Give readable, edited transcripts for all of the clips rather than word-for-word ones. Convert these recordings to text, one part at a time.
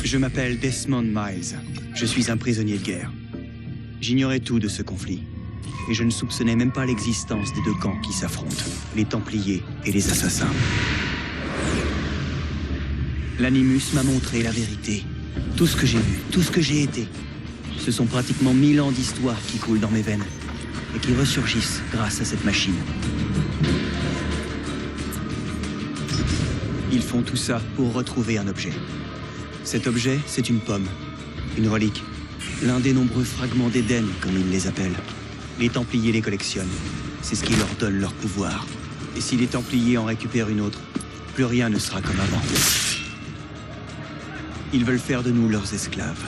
Je m'appelle Desmond Miles. Je suis un prisonnier de guerre. J'ignorais tout de ce conflit. Et je ne soupçonnais même pas l'existence des deux camps qui s'affrontent, les Templiers et les Assassins. L'Animus m'a montré la vérité. Tout ce que j'ai vu, tout ce que j'ai été. Ce sont pratiquement 1000 ans d'histoire qui coulent dans mes veines et qui ressurgissent grâce à cette machine. Ils font tout ça pour retrouver un objet. Cet objet, c'est une pomme, une relique, l'un des nombreux fragments d'Éden, comme ils les appellent. Les Templiers les collectionnent. C'est ce qui leur donne leur pouvoir. Et si les Templiers en récupèrent une autre, plus rien ne sera comme avant. Ils veulent faire de nous leurs esclaves.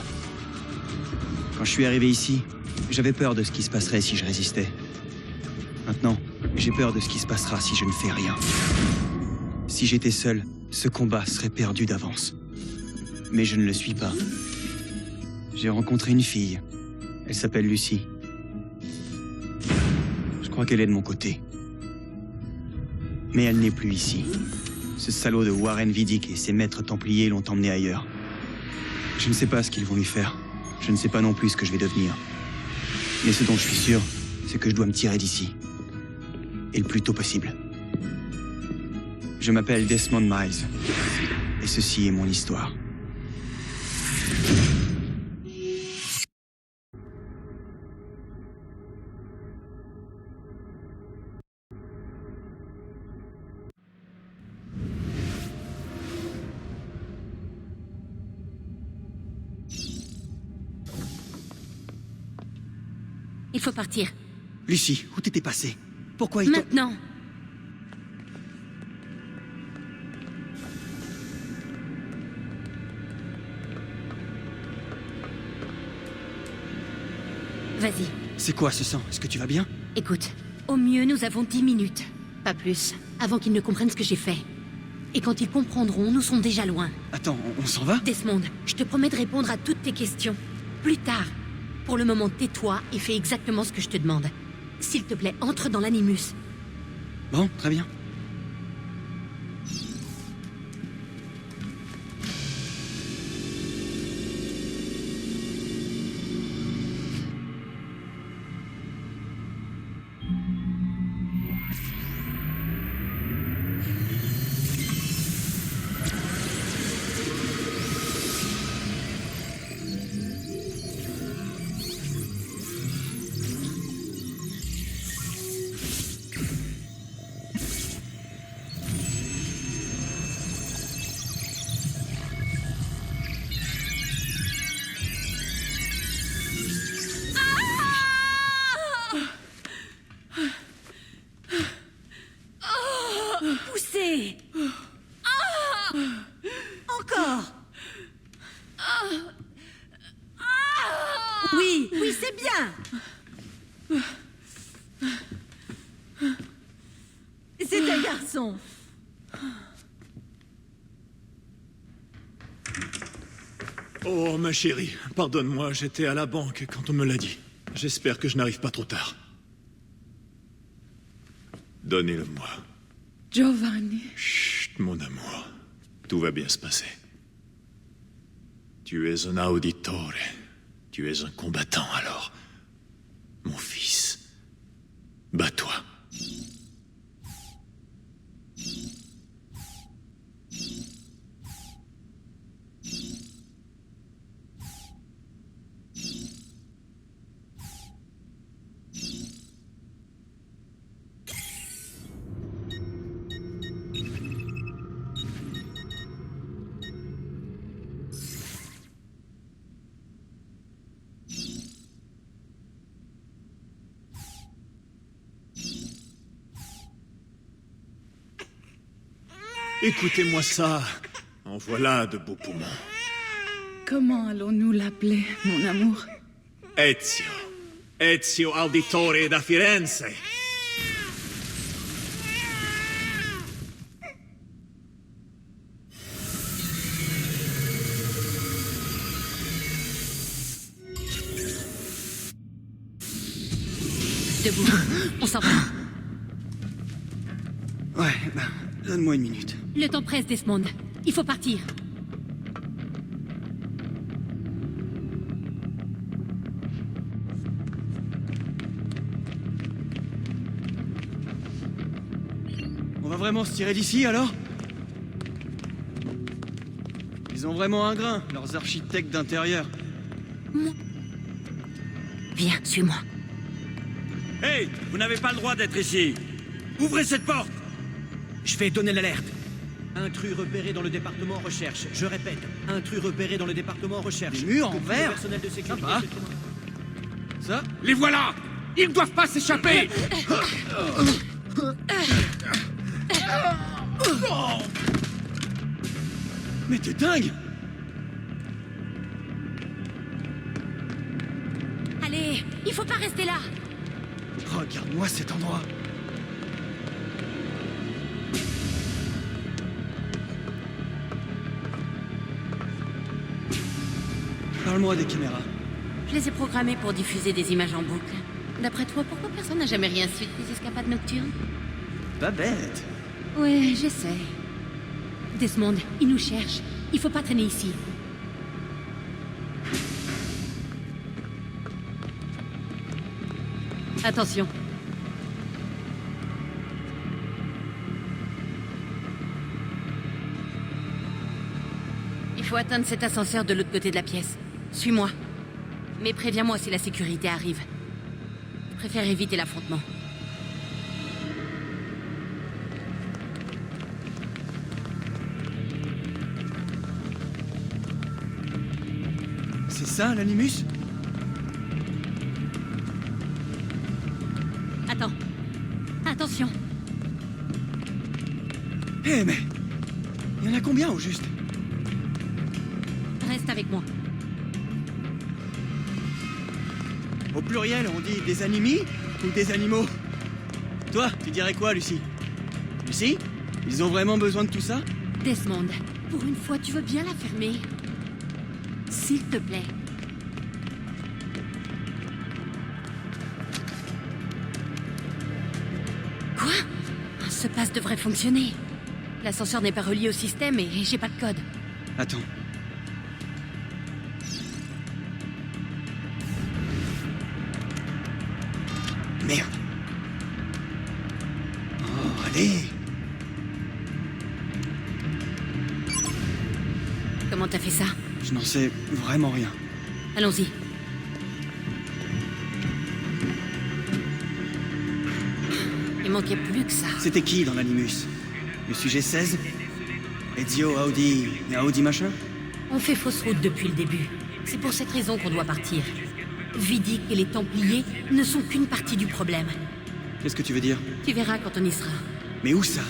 Quand je suis arrivé ici, j'avais peur de ce qui se passerait si je résistais. Maintenant, j'ai peur de ce qui se passera si je ne fais rien. Si j'étais seul, ce combat serait perdu d'avance. Mais je ne le suis pas. J'ai rencontré une fille. Elle s'appelle Lucie. Je crois qu'elle est de mon côté. Mais elle n'est plus ici. Ce salaud de Warren Vidic et ses maîtres templiers l'ont emmenée ailleurs. Je ne sais pas ce qu'ils vont lui faire. Je ne sais pas non plus ce que je vais devenir. Mais ce dont je suis sûr, c'est que je dois me tirer d'ici. Et le plus tôt possible. Je m'appelle Desmond Miles. Et ceci est mon histoire. Il faut partir. Lucie, où t'étais passée? Pourquoi ils t'ont... Maintenant. Vas-y. C'est quoi ce sang? Est-ce que tu vas bien? Écoute, au mieux, nous avons 10 minutes. Pas plus, avant qu'ils ne comprennent ce que j'ai fait. Et quand ils comprendront, nous serons déjà loin. Attends, on s'en va? Desmond, je te promets de répondre à toutes tes questions. Plus tard. Pour le moment, tais-toi et fais exactement ce que je te demande. S'il te plaît, entre dans l'Animus. Bon, très bien. Poussez! Encore! Oui, oui, c'est bien! C'est un garçon. Oh, ma chérie, pardonne-moi, j'étais à la banque quand on me l'a dit. J'espère que je n'arrive pas trop tard. Donnez-le-moi. Giovanni. Chut, mon amour. Tout va bien se passer. Tu es un auditore. Tu es un combattant, alors. Mon fils. Bats-toi. Écoutez-moi ça. En voilà de beaux poumons. Comment allons-nous l'appeler, mon amour? Ezio. Ezio Auditore da Firenze. Debout. On s'en va. Ouais, ben, donne-moi une minute. Le temps presse, Desmond. Il faut partir. va vraiment se tirer d'ici, alors? Ils ont vraiment un grain, leurs architectes d'intérieur. Viens, suis-moi. Hey, vous n'avez pas le droit d'être ici. Ouvrez cette porte. Je vais donner l'alerte. Intrus repéré dans le département recherche. Je répète, intrus repéré dans le département recherche. Des murs en Que tout le verre. personnel de sécurité Sympa. se trouve- Ça? Les voilà. Ils ne doivent pas s'échapper. Mais t'es dingue! Allez, il faut pas rester là. Regarde-moi cet endroit. Parle-moi des caméras. Je les ai programmés pour diffuser des images en boucle. D'après toi, pourquoi personne n'a jamais rien su de tes escapades nocturnes? Pas bête. Ouais, j'essaie. Desmond, ils nous cherchent. Il faut pas traîner ici. Attention. Il faut atteindre cet ascenseur de l'autre côté de la pièce. Suis-moi. Mais préviens-moi si la sécurité arrive. Je préfère éviter l'affrontement. C'est ça, l'animus? Attends. Attention. Eh, mais... Il y en a combien, au juste? Reste avec moi. Au pluriel, on dit des animis ou des animaux? Toi, tu dirais quoi, Lucie? Lucie? Ils ont vraiment besoin de tout ça? Desmond, pour une fois, tu veux bien la fermer? S'il te plaît. Quoi? Ce pass devrait fonctionner. L'ascenseur n'est pas relié au système et j'ai pas de code. Attends. Merde. Oh, allez. Comment t'as fait ça? Je n'en sais vraiment rien. Allons-y. Il manquait plus que ça. C'était qui dans l'animus? Le sujet 16? Ezio, Audi et Audi machin? On fait fausse route depuis le début. C'est pour cette raison qu'on doit partir. Vidic et les Templiers ne sont qu'une partie du problème. Qu'est-ce que tu veux dire? Tu verras quand on y sera. Mais où ça?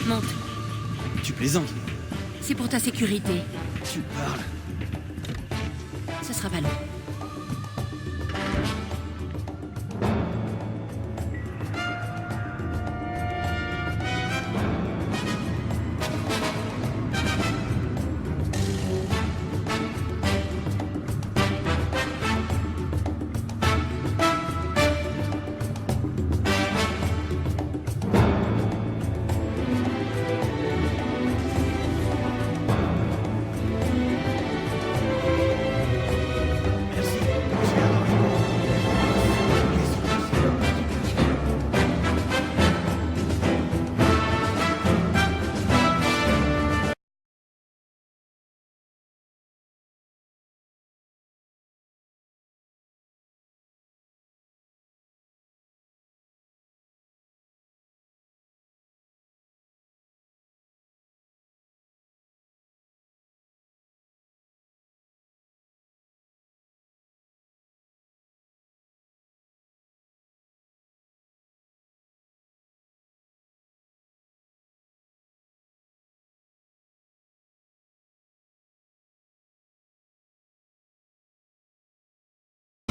Monte. Tu plaisantes? C'est pour ta sécurité. Tu parles. Ce sera pas long.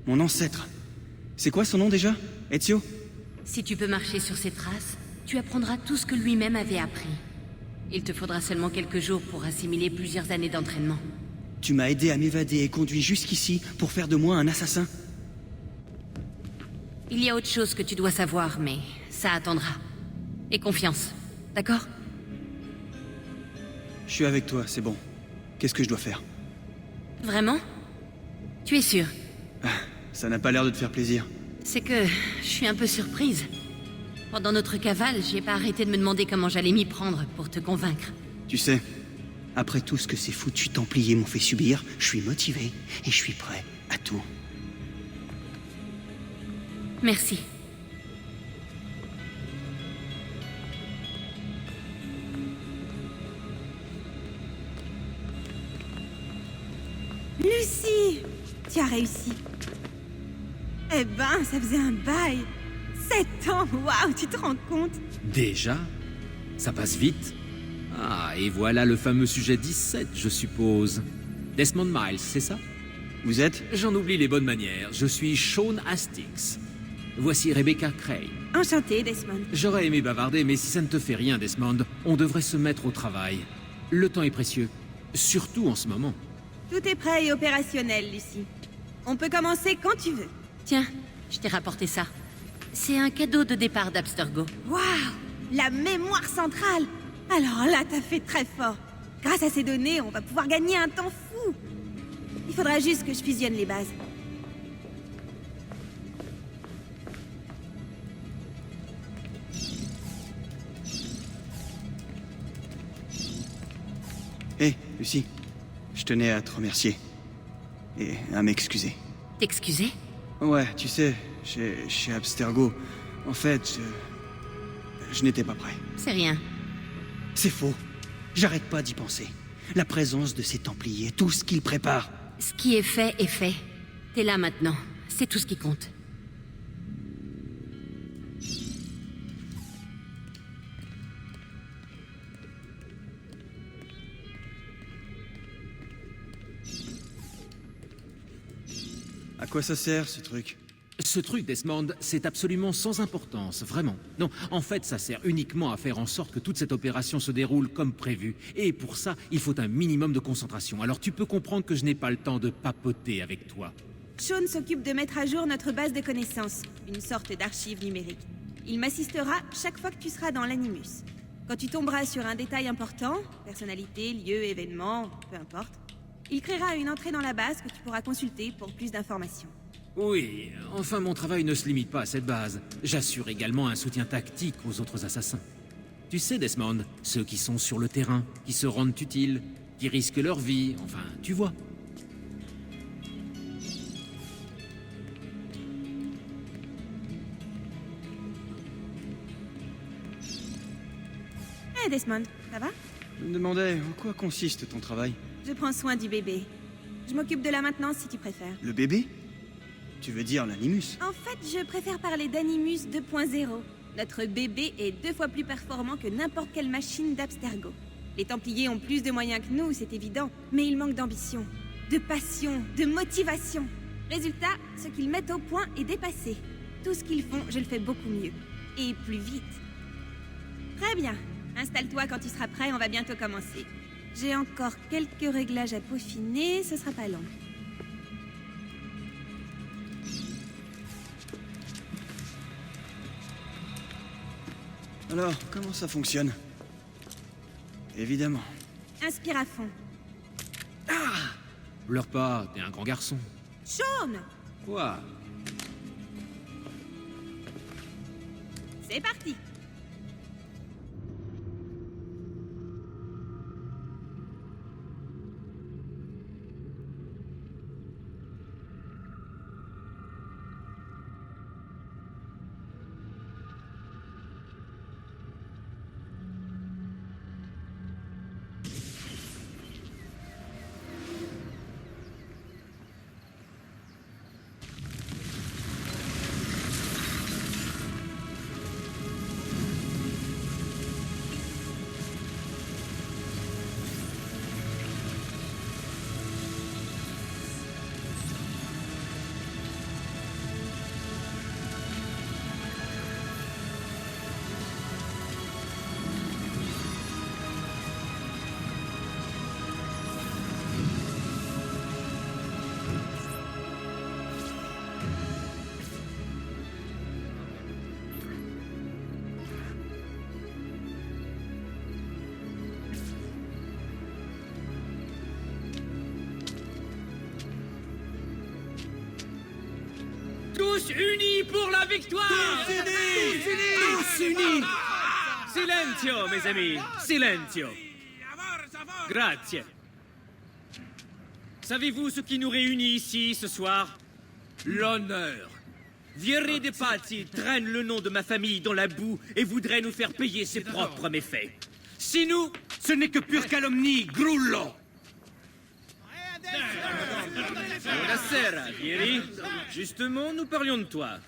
Mon ancêtre. C'est quoi son nom déjà? Ezio? Si tu peux marcher sur ses traces, tu apprendras tout ce que lui-même avait appris. Il te faudra seulement quelques jours pour assimiler plusieurs années d'entraînement. Tu m'as aidé à m'évader et conduit jusqu'ici pour faire de moi un assassin? Il y a autre chose que tu dois savoir, mais ça attendra. Et confiance, d'accord? Je suis avec toi, c'est bon. Qu'est-ce que je dois faire? Vraiment? Tu es sûr? Ça n'a pas l'air de te faire plaisir. C'est que je suis un peu surprise. Pendant notre cavale, j'ai pas arrêté de me demander comment j'allais m'y prendre pour te convaincre. Tu sais, après tout ce que ces foutus Templiers m'ont fait subir, je suis motivé et je suis prêt à tout. Merci. Lucie, tu as réussi. Eh ben, ça faisait un bail. 7 ans, waouh, tu te rends compte? Déjà? Ça passe vite. Ah, et voilà le fameux sujet 17, je suppose. Desmond Miles, c'est ça? Vous êtes? J'en oublie les bonnes manières. Je suis Sean Hastings. Voici Rebecca Cray. Enchantée, Desmond. J'aurais aimé bavarder, mais si ça ne te fait rien, Desmond, on devrait se mettre au travail. Le temps est précieux. Surtout en ce moment. Tout est prêt et opérationnel, Lucie. On peut commencer quand tu veux. Tiens, je t'ai rapporté ça. C'est un cadeau de départ d'Abstergo. Waouh, la mémoire centrale. Alors là, t'as fait très fort. Grâce à ces données, on va pouvoir gagner un temps fou. Il faudra juste que je fusionne les bases. Hé, Lucie, je tenais à te remercier. Et à m'excuser. T'excuser? Ouais, tu sais, chez Abstergo, en fait, je n'étais pas prêt. C'est rien. C'est faux. J'arrête pas d'y penser. La présence de ces Templiers, tout ce qu'ils préparent. Ce qui est fait est fait. T'es là maintenant. C'est tout ce qui compte. À quoi ça sert, ce truc? Ce truc, Desmond, c'est absolument sans importance, vraiment. Non, en fait, ça sert uniquement à faire en sorte que toute cette opération se déroule comme prévu. Et pour ça, il faut un minimum de concentration. Alors tu peux comprendre que je n'ai pas le temps de papoter avec toi. Sean s'occupe de mettre à jour notre base de connaissances, une sorte d'archive numérique. Il m'assistera chaque fois que tu seras dans l'Animus. Quand tu tomberas sur un détail important, personnalité, lieu, événement, peu importe, il créera une entrée dans la base que tu pourras consulter pour plus d'informations. Oui, enfin mon travail ne se limite pas à cette base. J'assure également un soutien tactique aux autres assassins. Tu sais, Desmond, ceux qui sont sur le terrain, qui se rendent utiles, qui risquent leur vie, enfin, tu vois. Hey Desmond, ça va? Je me demandais en quoi consiste ton travail. Je prends soin du bébé. Je m'occupe de la maintenance si tu préfères. Le bébé? Tu veux dire l'Animus? En fait, je préfère parler d'Animus 2.0. Notre bébé est 2 fois plus performant que n'importe quelle machine d'Abstergo. Les Templiers ont plus de moyens que nous, c'est évident, mais ils manquent d'ambition, de passion, de motivation. Résultat, ce qu'ils mettent au point est dépassé. Tout ce qu'ils font, je le fais beaucoup mieux. Et plus vite. Très bien. Installe-toi quand tu seras prêt, on va bientôt commencer. J'ai encore quelques réglages à peaufiner, ce sera pas long. Alors, comment ça fonctionne? Évidemment. Inspire à fond. Pleure pas, t'es un grand garçon. Sean! Quoi? C'est parti! pour la victoire! Tous unis! Silenzio, mes amis, silenzio. Grazie. Savez-vous ce qui nous réunit ici ce soir? L'honneur. Vieri de Pazzi traîne le nom de ma famille dans la boue et voudrait nous faire payer ses propres méfaits. Si nous, ce n'est que pure calomnie, Grullo. Buonasera, Vieri. Justement, nous parlions de toi.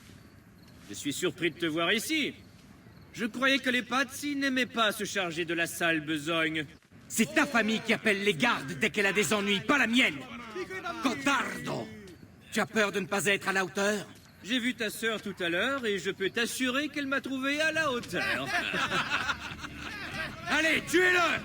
Je suis surpris de te voir ici. Je croyais que les Pazzi n'aimaient pas se charger de la sale besogne. C'est ta famille qui appelle les gardes dès qu'elle a des ennuis, pas la mienne. Cotardo! Tu as peur de ne pas être à la hauteur? J'ai vu ta sœur tout à l'heure et je peux t'assurer qu'elle m'a trouvé à la hauteur. Allez, tuez-le!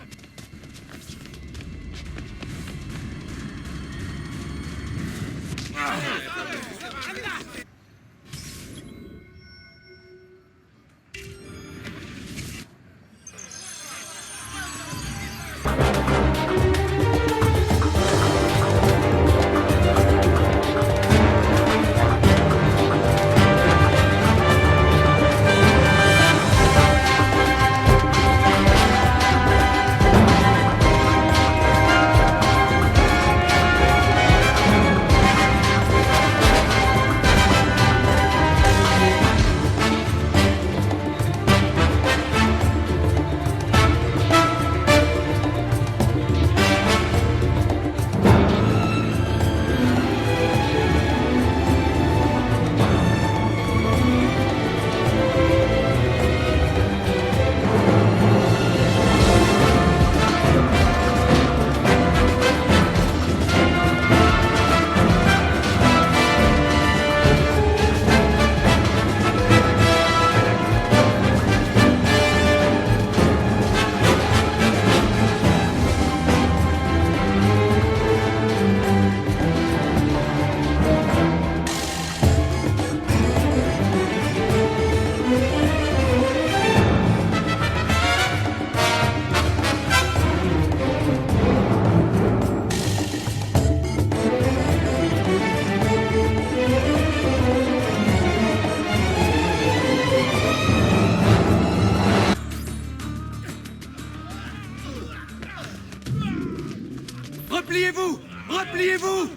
Repliez-vous! Repliez-vous!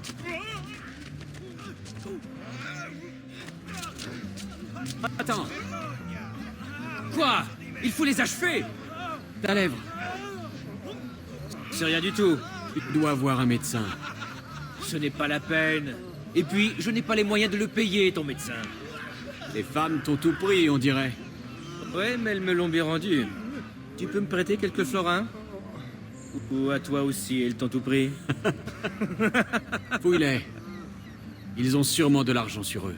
Attends. Quoi? Il faut les achever. Ta lèvre. C'est rien du tout. Tu dois voir un médecin. Ce n'est pas la peine. Et puis, je n'ai pas les moyens de le payer, ton médecin. Les femmes t'ont tout pris, on dirait. Ouais, mais elles me l'ont bien rendu. Tu peux me prêter quelques florins? Ou à toi aussi, elles t'ont tout pris? Fouille-les. Ils ont sûrement de l'argent sur eux.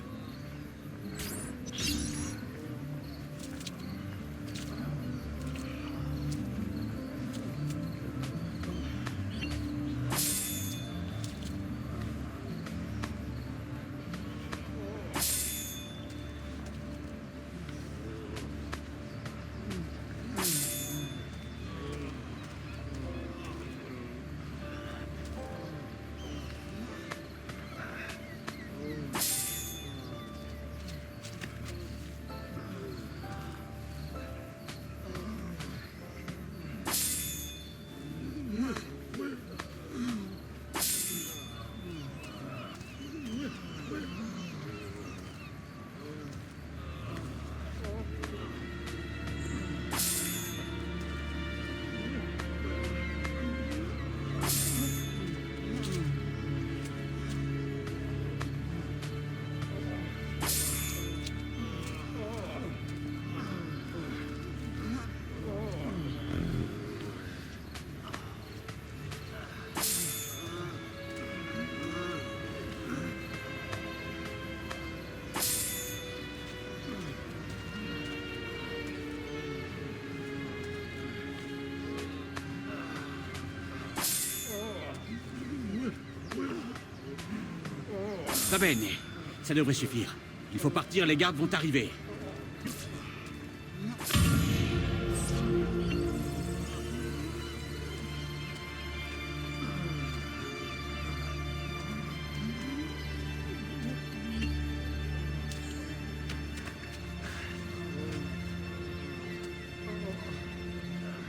Va bene. Ça devrait suffire. Il faut partir, les gardes vont arriver.